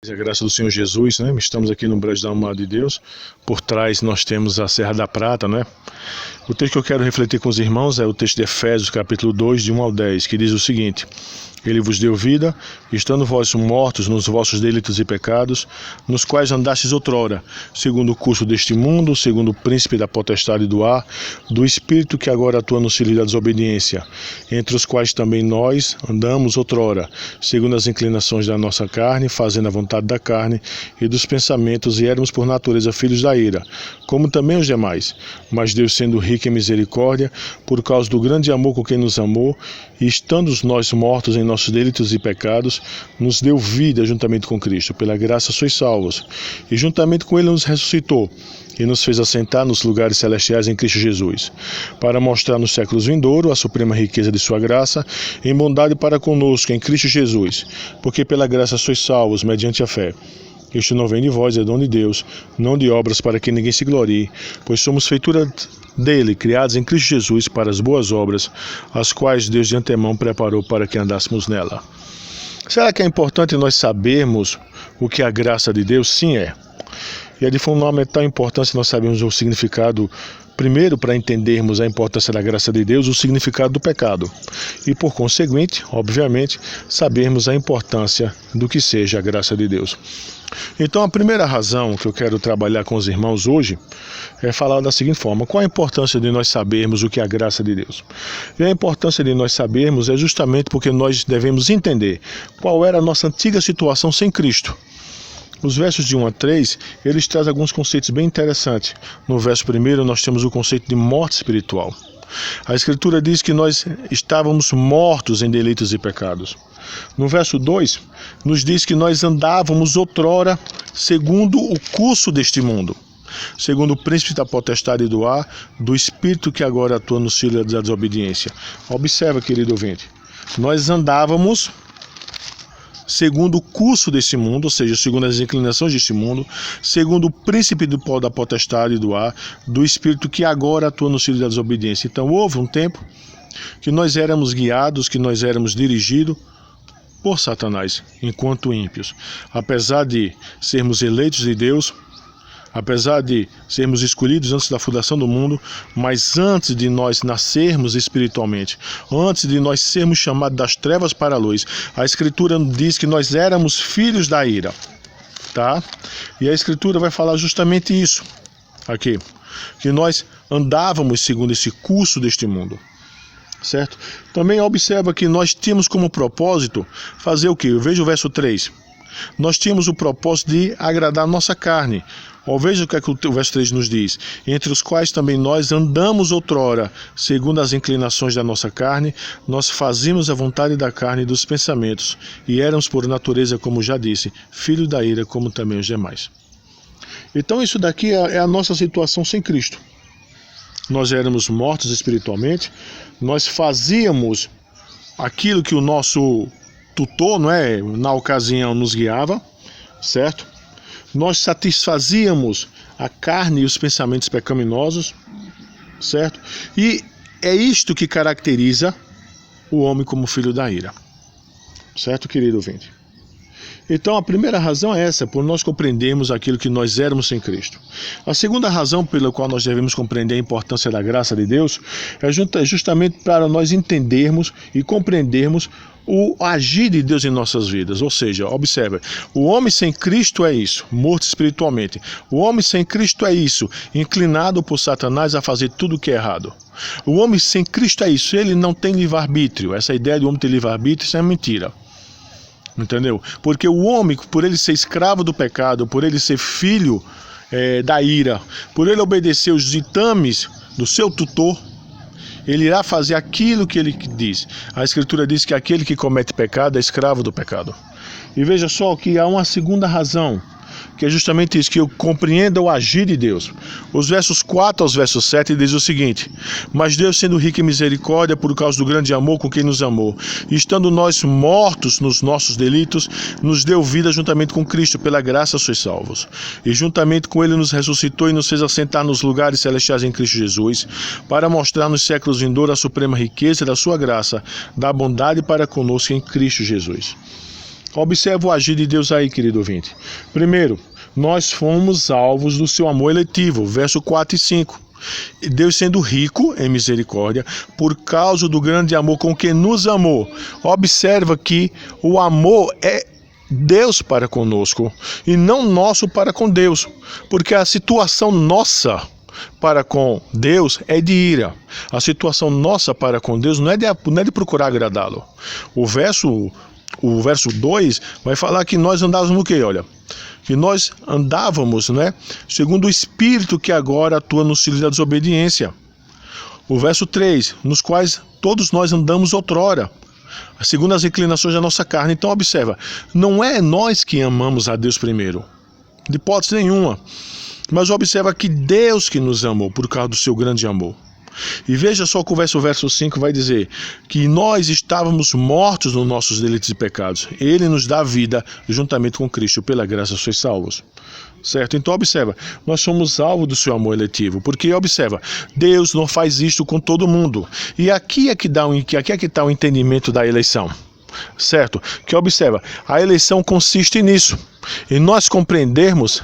A graça do Senhor Jesus, né? Estamos aqui no Brejo da Alma de Deus. Por trás nós temos a Serra da Prata, né? O texto que eu quero refletir com os irmãos é o texto de Efésios, capítulo 2, de 1 ao 10, que diz o seguinte: Ele vos deu vida, estando vós mortos nos vossos delitos e pecados, nos quais andastes outrora, segundo o curso deste mundo, segundo o príncipe da potestade do ar, do espírito que agora atua no filho da desobediência, entre os quais também nós andamos outrora, segundo as inclinações da nossa carne, fazendo a vontade da carne e dos pensamentos, e éramos por natureza filhos da ira, como também os demais. Mas Deus, sendo rico em misericórdia, por causa do grande amor com quem nos amou, e estando nós mortos em nossos delitos e pecados, nos deu vida juntamente com Cristo. Pela graça sois salvos. E juntamente com Ele nos ressuscitou, e nos fez assentar nos lugares celestiais em Cristo Jesus, para mostrar nos séculos vindouros a suprema riqueza de sua graça, em bondade para conosco em Cristo Jesus. Porque pela graça sois salvos, mediante a fé. Isto não vem de vós, é dom de Deus, não de obras para que ninguém se glorie, pois somos feitura dele, criados em Cristo Jesus para as boas obras, as quais Deus de antemão preparou para que andássemos nela. Será que é importante nós sabermos o que é a graça de Deus? Sim, é. E é de fundamental importância nós sabermos o significado, primeiro, para entendermos a importância da graça de Deus, o significado do pecado. E, por conseguinte, obviamente, sabermos a importância do que seja a graça de Deus. Então, a primeira razão que eu quero trabalhar com os irmãos hoje é falar da seguinte forma: qual a importância de nós sabermos o que é a graça de Deus? E a importância de nós sabermos é justamente porque nós devemos entender qual era a nossa antiga situação sem Cristo. Os versos de 1 a 3, eles trazem alguns conceitos bem interessantes. No verso 1, nós temos o conceito de morte espiritual. A Escritura diz que nós estávamos mortos em delitos e pecados. No verso 2, nos diz que nós andávamos outrora segundo o curso deste mundo, segundo o príncipe da potestade do ar, do espírito que agora atua no filho da desobediência. Observa, querido ouvinte, nós andávamos segundo o curso desse mundo, ou seja, segundo as inclinações deste mundo, segundo o príncipe da potestade do ar, do espírito que agora atua no filho da desobediência. Então houve um tempo que nós éramos guiados, que nós éramos dirigidos por Satanás, enquanto ímpios. Apesar de sermos eleitos de Deus, apesar de sermos escolhidos antes da fundação do mundo, mas antes de nós nascermos espiritualmente, antes de nós sermos chamados das trevas para a luz, a Escritura diz que nós éramos filhos da ira, tá? E a Escritura vai falar justamente isso aqui, que nós andávamos segundo esse curso deste mundo, certo? Também observa que nós tínhamos como propósito fazer o quê? Eu vejo o verso 3. Nós tínhamos o propósito de agradar a nossa carne. Veja o que é que o verso 3 nos diz: entre os quais também nós andamos outrora, segundo as inclinações da nossa carne, nós fazíamos a vontade da carne e dos pensamentos, e éramos por natureza, como já disse, filhos da ira, como também os demais. Então isso daqui é a nossa situação sem Cristo. Nós éramos mortos espiritualmente, nós fazíamos aquilo que o nosso tutor, não é, na ocasião nos guiava, certo? Nós satisfazíamos a carne e os pensamentos pecaminosos, certo? E é isto que caracteriza o homem como filho da ira, certo, querido ouvinte? Então a primeira razão é essa, por nós compreendermos aquilo que nós éramos sem Cristo. A segunda razão pela qual nós devemos compreender a importância da graça de Deus é justamente para nós entendermos e compreendermos o agir de Deus em nossas vidas. Ou seja, observa, o homem sem Cristo é isso, morto espiritualmente. O homem sem Cristo é isso, inclinado por Satanás a fazer tudo o que é errado. O homem sem Cristo é isso, ele não tem livre-arbítrio. Essa ideia de homem ter livre-arbítrio, isso é mentira. Entendeu? Porque o homem, por ele ser escravo do pecado, por ele ser filho da ira, por ele obedecer os ditames do seu tutor, ele irá fazer aquilo que ele diz. A Escritura diz que aquele que comete pecado é escravo do pecado. E veja só que há uma segunda razão, que é justamente isso, que eu compreenda o agir de Deus. Os versos 4 aos versos 7 diz o seguinte: mas Deus, sendo rico em misericórdia, por causa do grande amor com quem nos amou, e estando nós mortos nos nossos delitos, nos deu vida juntamente com Cristo. Pela graça sois salvos. E juntamente com Ele nos ressuscitou e nos fez assentar nos lugares celestiais em Cristo Jesus, para mostrar nos séculos vindouros a suprema riqueza da sua graça, da bondade para conosco em Cristo Jesus. Observa o agir de Deus aí, querido ouvinte. Primeiro, nós fomos alvos do seu amor eletivo, verso 4 e 5. Deus sendo rico em misericórdia, por causa do grande amor com que nos amou. Observa que o amor é Deus para conosco e não nosso para com Deus, porque a situação nossa para com Deus é de ira. A situação nossa para com Deus não é de procurar agradá-lo. O verso 2 vai falar que nós andávamos no quê? Olha, que nós andávamos, né, segundo o Espírito que agora atua nos filhos da desobediência. O verso 3, nos quais todos nós andamos outrora, segundo as inclinações da nossa carne. Então observa, não é nós que amamos a Deus primeiro, de hipótese nenhuma, mas observa que Deus que nos amou por causa do seu grande amor. E veja só que o verso 5 vai dizer que nós estávamos mortos nos nossos delitos e pecados. Ele nos dá vida juntamente com Cristo, pela graça sois salvos. Certo? Então observa, nós somos alvo do seu amor eletivo, porque observa, Deus não faz isto com todo mundo. E aqui é que está o entendimento da eleição. Certo? Que observa, a eleição consiste nisso, em nós compreendermos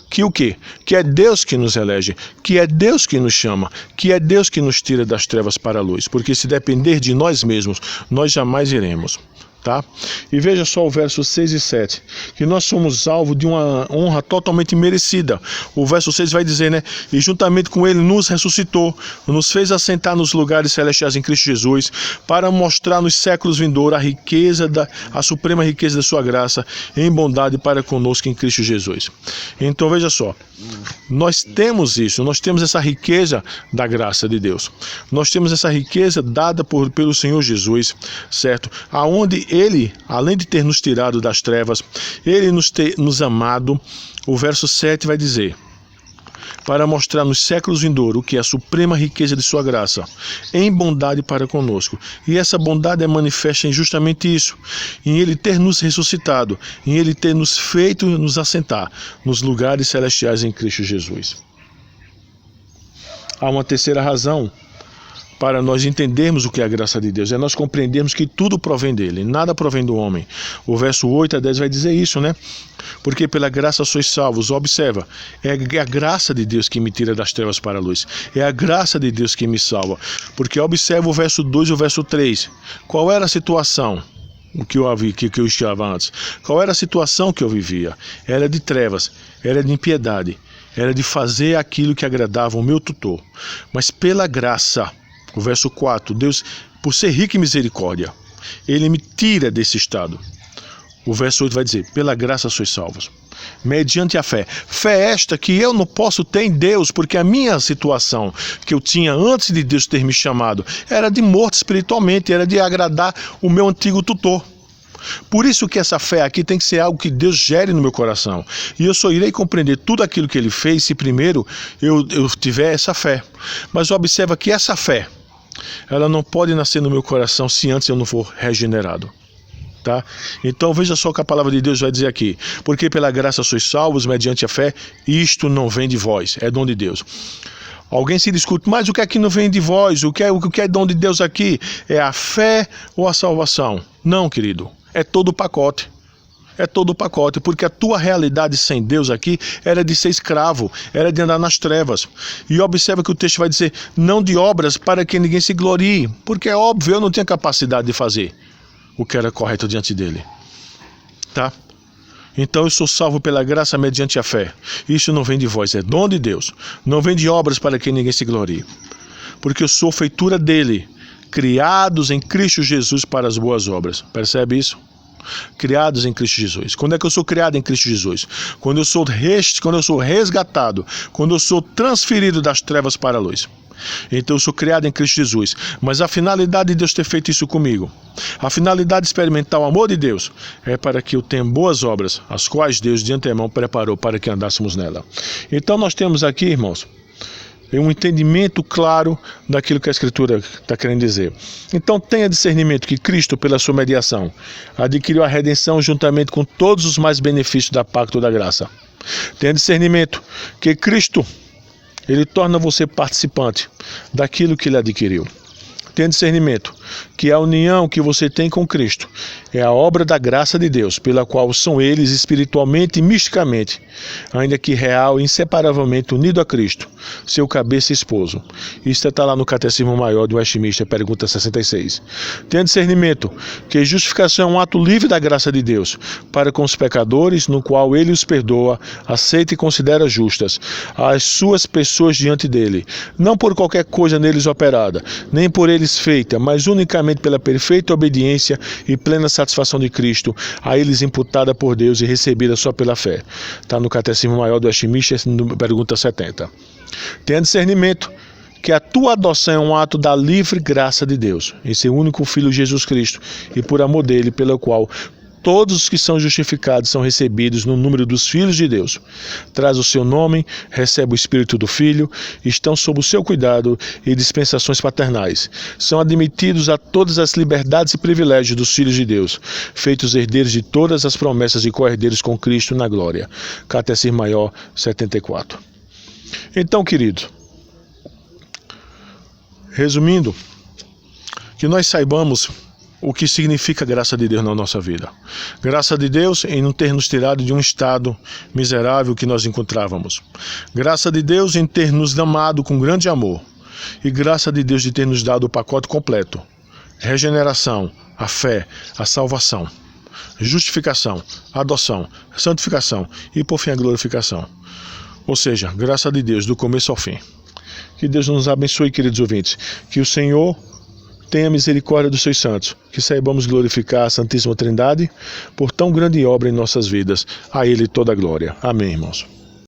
que o quê? Que é Deus que nos elege, que é Deus que nos chama, que é Deus que nos tira das trevas para a luz, porque se depender de nós mesmos, nós jamais iremos. Tá? E veja só o verso 6 e 7, que nós somos alvo de uma honra totalmente merecida. O verso 6 vai dizer, né? E juntamente com ele nos ressuscitou, nos fez assentar nos lugares celestiais em Cristo Jesus, para mostrar nos séculos vindouros a suprema riqueza da sua graça em bondade para conosco em Cristo Jesus. Então veja só, nós temos isso, nós temos essa riqueza da graça de Deus. Nós temos essa riqueza dada pelo Senhor Jesus, certo? Aonde Ele, além de ter nos tirado das trevas, Ele nos amado. O verso 7 vai dizer, para mostrar nos séculos vindouros o que é a suprema riqueza de sua graça, em bondade para conosco. E essa bondade é manifesta em justamente isso, em Ele ter nos ressuscitado, em Ele ter nos feito nos assentar nos lugares celestiais em Cristo Jesus. Há uma terceira razão para nós entendermos o que é a graça de Deus, é nós compreendermos que tudo provém dele, nada provém do homem. O verso 8 a 10 vai dizer isso, né? Porque pela graça sois salvos. Observa, é a graça de Deus que me tira das trevas para a luz, é a graça de Deus que me salva. Porque observa o verso 2 e o verso 3, qual era a situação que eu estava antes? Qual era a situação que eu vivia? Era de trevas, era de impiedade, era de fazer aquilo que agradava o meu tutor. Mas pela graça, o verso 4, Deus, por ser rico em misericórdia, Ele me tira desse estado. O verso 8 vai dizer, pela graça sois salvos, mediante a fé. Fé esta que eu não posso ter em Deus, porque a minha situação que eu tinha antes de Deus ter me chamado era de morto espiritualmente, era de agradar o meu antigo tutor. Por isso que essa fé aqui tem que ser algo que Deus gere no meu coração. E eu só irei compreender tudo aquilo que Ele fez se primeiro eu tiver essa fé. Mas observa que essa fé, ela não pode nascer no meu coração se antes eu não for regenerado. Tá? Então veja só o que a palavra de Deus vai dizer aqui. Porque pela graça sois salvos mediante a fé, isto não vem de vós, é dom de Deus. Alguém se discute, mas o que é que não vem de vós? O que é dom de Deus aqui? É a fé ou a salvação? Não, querido, é todo o pacote. É todo o pacote, porque a tua realidade sem Deus aqui era de ser escravo, era de andar nas trevas. E observa que o texto vai dizer, não de obras para que ninguém se glorie, porque é óbvio, eu não tinha capacidade de fazer o que era correto diante dele. Tá? Então eu sou salvo pela graça mediante a fé. Isso não vem de vós, é dom de Deus. Não vem de obras para que ninguém se glorie. Porque eu sou feitura dele, criados em Cristo Jesus para as boas obras. Percebe isso? Criados em Cristo Jesus. Quando é que eu sou criado em Cristo Jesus? Quando eu sou resgatado, quando eu sou transferido das trevas para a luz. Então eu sou criado em Cristo Jesus. Mas a finalidade de Deus ter feito isso comigo, a finalidade de experimentar o amor de Deus, é para que eu tenha boas obras, as quais Deus de antemão preparou para que andássemos nela. Então nós temos aqui, irmãos, um entendimento claro daquilo que a Escritura está querendo dizer. Então tenha discernimento que Cristo, pela sua mediação, adquiriu a redenção juntamente com todos os mais benefícios da pacto da graça. Tenha discernimento que Cristo, Ele torna você participante daquilo que Ele adquiriu. Tenha discernimento que a união que você tem com Cristo é a obra da graça de Deus, pela qual são eles espiritualmente e misticamente, ainda que real e inseparavelmente unido a Cristo, seu cabeça e esposo. Isso está lá no Catecismo Maior do Westminster, pergunta 66. Tenha discernimento que justificação é um ato livre da graça de Deus para com os pecadores, no qual ele os perdoa, aceita e considera justas as suas pessoas diante dele, não por qualquer coisa neles operada, nem por eles feita, mas unicamente pela perfeita obediência e plena satisfação de Cristo, a eles imputada por Deus e recebida só pela fé. Está no Catecismo Maior do Westminster, pergunta 70. Tenha discernimento que a tua adoção é um ato da livre graça de Deus, em seu único Filho Jesus Cristo, e por amor dele, pelo qual todos os que são justificados são recebidos no número dos filhos de Deus. Traz o seu nome, recebe o Espírito do Filho, estão sob o seu cuidado e dispensações paternais. São admitidos a todas as liberdades e privilégios dos filhos de Deus, feitos herdeiros de todas as promessas e co-herdeiros com Cristo na glória. Catecismo Maior 74. Então, querido, resumindo, que nós saibamos o que significa a graça de Deus na nossa vida. Graça de Deus em não ter nos tirado de um estado miserável que nós encontrávamos. Graça de Deus em ter nos amado com grande amor. E graça de Deus de ter nos dado o pacote completo. Regeneração, a fé, a salvação, justificação, adoção, santificação e por fim a glorificação. Ou seja, graça de Deus do começo ao fim. Que Deus nos abençoe, queridos ouvintes. Que o Senhor tenha misericórdia dos seus santos, que saibamos glorificar a Santíssima Trindade por tão grande obra em nossas vidas. A Ele toda a glória. Amém, irmãos.